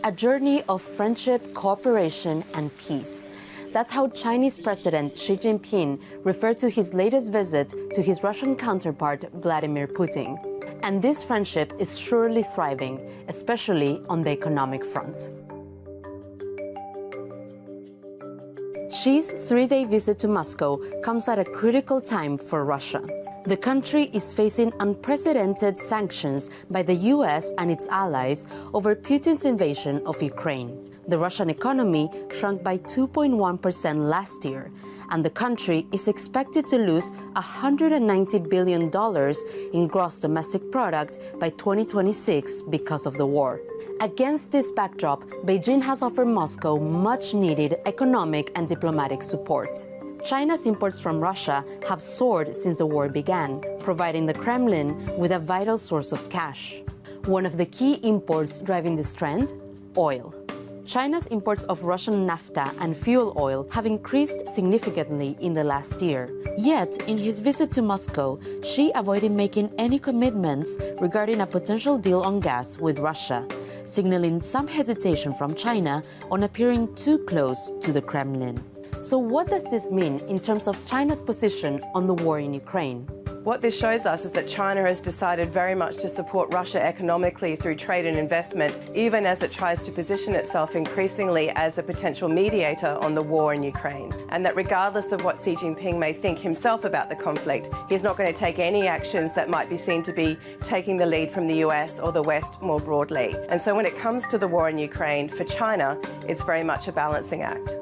a journey of friendship, cooperation, and peace. That's how Chinese President Xi Jinping referred to his latest visit to his Russian counterpart, Vladimir Putin. And this friendship is surely thriving, especially on the economic front. Xi's three-day visit to Moscow comes at a critical time for Russia. The country is facing unprecedented sanctions by the US and its allies over Putin's invasion of Ukraine. The Russian economy shrunk by 2.1% last year, and the country is expected to lose $190 billion in gross domestic product by 2026 because of the war. Against this backdrop, Beijing has offered Moscow much-needed economic and diplomatic support. China's imports from Russia have soared since the war began, providing the Kremlin with a vital source of cash. One of the key imports driving this trend? Oil. China's imports of Russian naphtha and fuel oil have increased significantly in the last year. Yet, in his visit to Moscow, Xi avoided making any commitments regarding a potential deal on gas with Russia, signaling some hesitation from China on appearing too close to the Kremlin. So what does this mean in terms of China's position on the war in Ukraine? What this shows us is that China has decided very much to support Russia economically through trade and investment, even as it tries to position itself increasingly as a potential mediator on the war in Ukraine. And that regardless of what Xi Jinping may think himself about the conflict, he's not going to take any actions that might be seen to be taking the lead from the US or the West more broadly. And so when it comes to the war in Ukraine, for China, it's very much a balancing act.